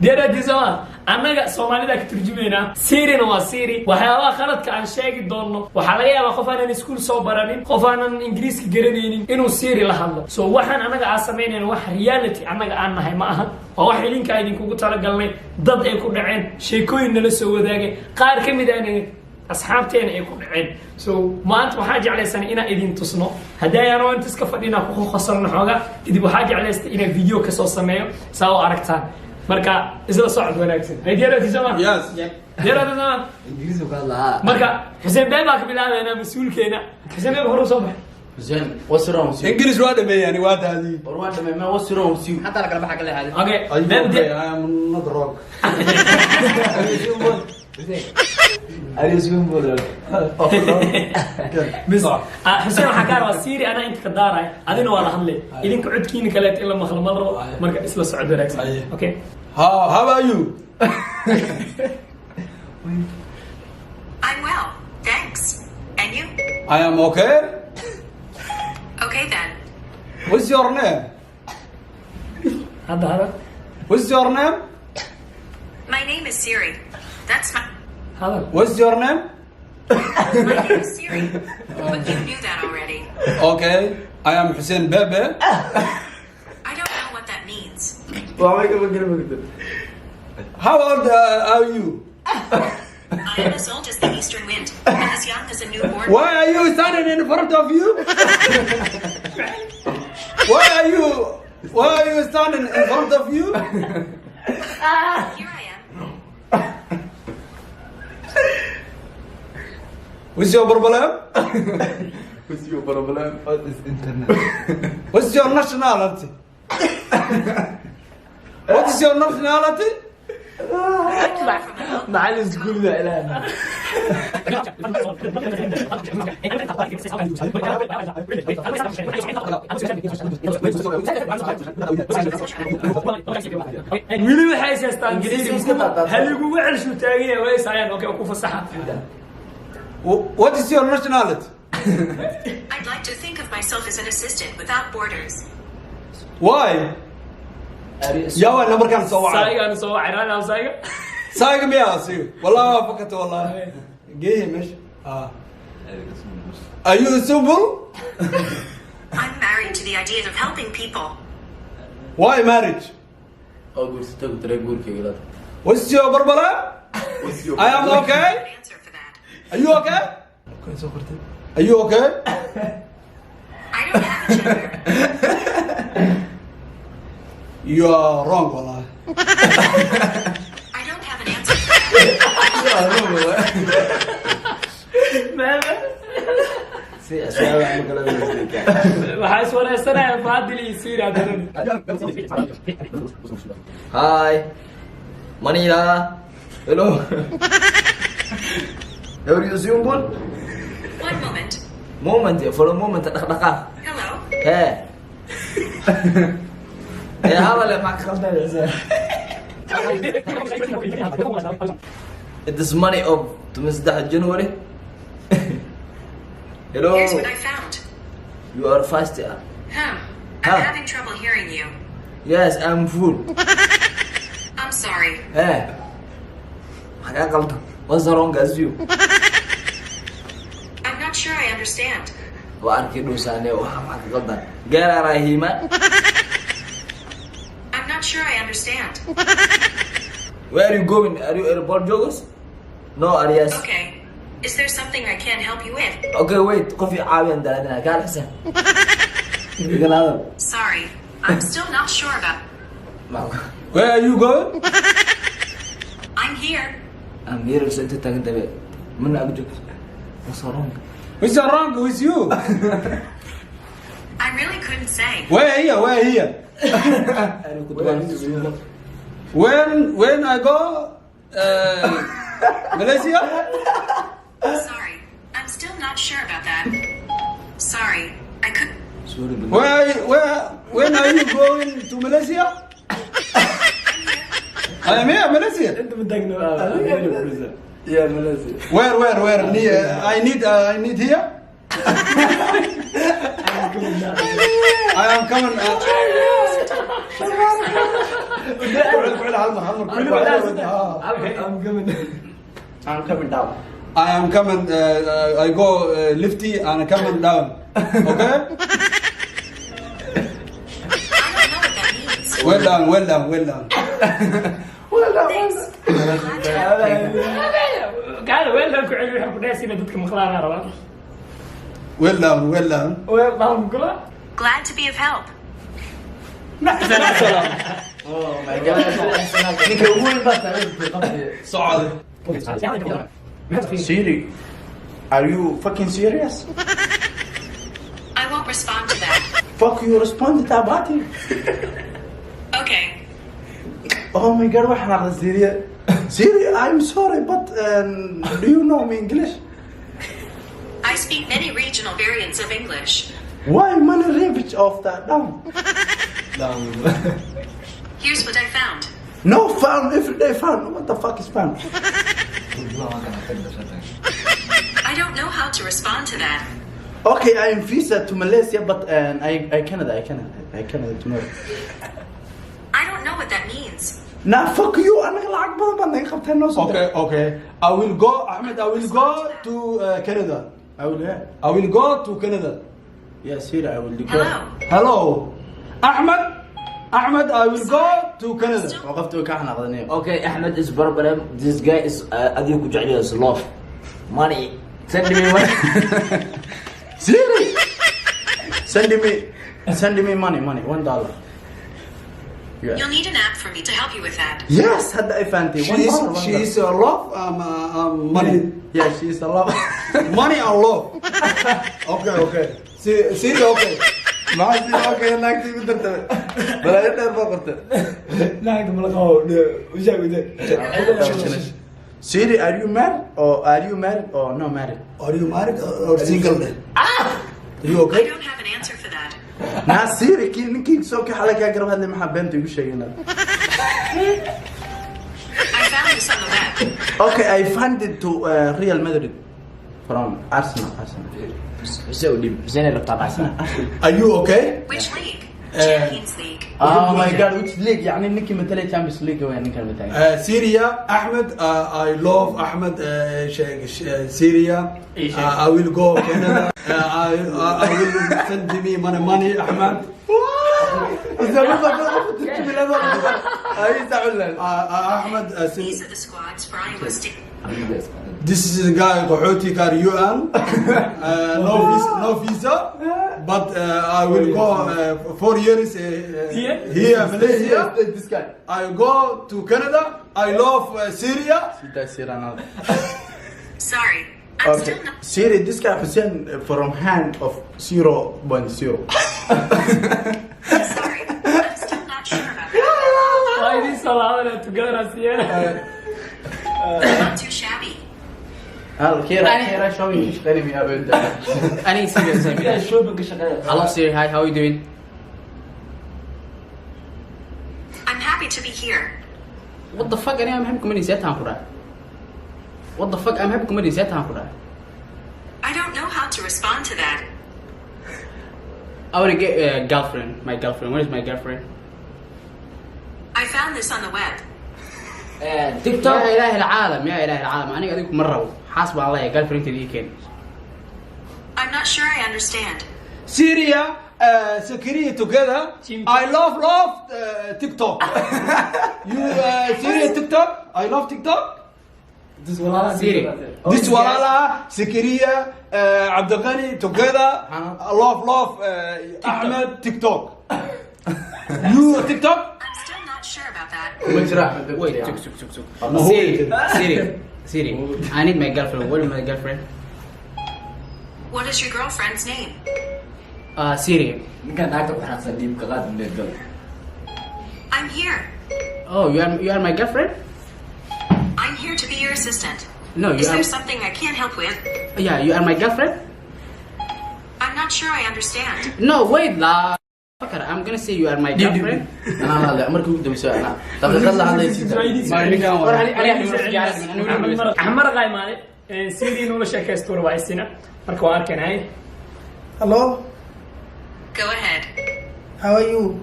ديرة زمان أنا سومالي ذاك ترجمينا سيري نوا سيري وحياة خلت كان شيء دونه وحلاقي أنا خفانا نسكول صوبرانين خفانا إنجليزي جرينين إنه سيري لحظة سو وحن أنا عاصمين إنه وح ريالتي أنا هاي معها وواحد لين كايدين كوكو ترى قالني ضد يكون عين شيء كوين نلسه ذاك قار كم داني أصحابتين يكون عين سو ما أنت وحاجة على سنة إنا إدين تصنع هدايا أنا وأنت سكفدينا خو خسرنا حاجة إذا وحاجة على إنا فيديو كسر سمايو ساو أركتان مركا إذا صعد وناكسن هاي ديرة زمان يس ديرة زمان إنجليزي وكذا مركا حسين بيباك بالله أنا مسؤول كينا حسين بيباك هو صبح زين وسرهم سيو انجلش واحد يعني واحد هذه ورواد ما وسرهم سيو حتى لك البحر كله هذه أوكي نبدأ نضرب أريد سيمبل بس حسين حكار وسيري أنا أنت كدارة أذن ولا هنلي إذن كعد كيني كلات إلا مخل مرة مركا إسلا صعد وناكسن أوكي how are you I'm well, thanks. And you? I am okay Okay then. what's your name هذا what's your name My name is Siri. That's my what's your name name is Siri. But you knew that already. okay I am Hussein Bebe I don't know what that means. how old are you I am as old as the eastern wind and as young as a newborn. why are you standing in front of you why are you standing in front of you Here I am. what's your problem What's your problem? What is internet? what's your nationality what is your nationality معلم تقول لا لا wili waxay haystaan ingiriisi hal igu wacel soo taagay way saayaan okay ku fasaxa what is your nationality I'd like to think of myself as an assistant without borders. why يا وين نمبر كان سوى saayigan soo wacirana saayiga سايق مياه سيو والله فكت والله جيه مش are you simple I'm married to the idea of helping people. why marriage أقول ستقول ترى أقول كذا what's your problem I am okay An answer for that. are you okay are you okay I don't have a gender. you are wrong والله I don't have an answer for that. waxaa iswareysanaya faadil iyo siiri haddana Hi Manila hello How are you simple? One moment. Moment ya for a moment دقيقة Hello. Hey يا هذا معك خلنا This money of 15 January Hello Here's what I found. You are fast yeah I'm Huh. having trouble hearing you. Yes I'm full I'm sorry. Hey حاجة غلطة What's wrong as you I'm not sure I understand. وأركي دوساني وحاجة غلطة قال راهيما I'm not sure I understand. Where are you going? Are you airport jogos? No, Arias. Okay. Is there something I can help you with? Okay, wait. Coffee عاوي عندنا قال حسن. Sorry. I'm still not sure about. where are you going I'm here. I'm here so أنت تاخد من أبجك. وصارون. what's wrong with you I really couldn't say. where here when I go Malaysia Sorry. I'm still not sure about that. Sorry. I could. when are you going to Malaysia I am here Malaysia انت متضايقني Yeah, Malaysia. where I need here I am coming I'm coming down. I am coming. I go lifty and I coming down. Okay. I don't know what that means. Well done. Well done. Well done. Thanks. Glad to help. قال وين لك عيني يحب الناس اللي بدك مخلانا ربع Well done. Well done. وين ما بقولها Glad to be of help. Oh my god. Ninka ugu weyn baa taagan صعد. Siri, are you fucking serious? I won't respond to that. Fuck you, respond to that. Okay. Oh my god, waxaan aqaan Siri. Siri, I'm sorry, but do you know me English? I speak many regional variants of English. Why money ravage of that down? Here's what I found. No found, everyday found. What the fuck is found? I don't know how to respond to that. Okay, I am visa to Malaysia, but I Canada tomorrow. I don't know what that means. Nah, fuck you. Anaga lacag badan baan naga qabtay noo soo Okay. Okay. I will go, Ahmed. I will go to Canada. I will have. I will go to Canada. Yeah, Siri, I will go. Hello. Hello, Ahmed. Ahmed, I will go to Canada. وقفت وكان أغنية. Okay, Ahmed is problem. This guy is أديك جعلي as love. Money. Send me money. Siri, send me money, $1. Yeah. You'll need an app for me to help you with that. Yes, هذا إفانتي. She is love. Money. Yeah, she is a love. Money and love. Okay. See. Okay. ما أصير أوكي هناك تيجي ترتب. بلا يدير بقرته. Siri, are you married or no married? Are you married or single? Are you I okay? don't have an answer for that. Nah, Siri, كي سوكي حالك أقرب هذا محبين تيجي شيء هنا. I found this on the web. Okay, I funded to Real Madrid from Arsenal. زين الرقابة عسنا. Are you okay? Which league? Champions League. Oh my god, which league? يعني نكي مثلا Champions League وين نكي مثلا. Syria, Ahmed. I love Ahmed. Syria. I will go Canada. I will send me money, Ahmed. Ahmed. These are the squads for Iowa State. This is the guy قحوتي كار UN. No visa, but I will go 4 years here Malaysia. This guy. I go to Canada. I love Syria. Sorry, I'm Okay. still not. Siri, this guy Hussein from hand of 0.0. Sorry, I'm still not sure about that. Why this allowed together as here? Not too shabby. Kira showing his enemy about that. أنا serious. Hello Siri, hi, how are you doing? I'm happy to be here. What the fuck? أنا أهم كمان نسيتها كلها. What the fuck? أهم كمان نسيتها كلها. I don't know how to respond to that. I want to get a girlfriend. My girlfriend. Where is my girlfriend? I found this on the web. TikTok. يا إله العالم أنا قاعد أقول مرة حاسب على الله girlfriend اللي كان. I'm not sure I understand. Syria, Syria together. I love TikTok. You Syria TikTok. I love TikTok. Siri. This Walala, Syria, Abdelghani together. I love Ahmed TikTok. You TikTok? I'm still not sure about that. Wait, Siri. I need my girlfriend. Where is my girlfriend? What is your girlfriend's name? Siri. I'm here. Oh, you are my girlfriend? I'm here to be your assistant. No, Is you are. there something I can't help with? Yeah, you are my girlfriend? I'm not sure I understand. No, wait, la. Fucker, I'm gonna say you are my girlfriend. أنا لا عمرك ود بسوي أنا. طب خلنا هذا يصير. أحمر غاي مالي سيري نور شكستور وايسنا مركو أركن هاي. Hello, Go ahead. how are you?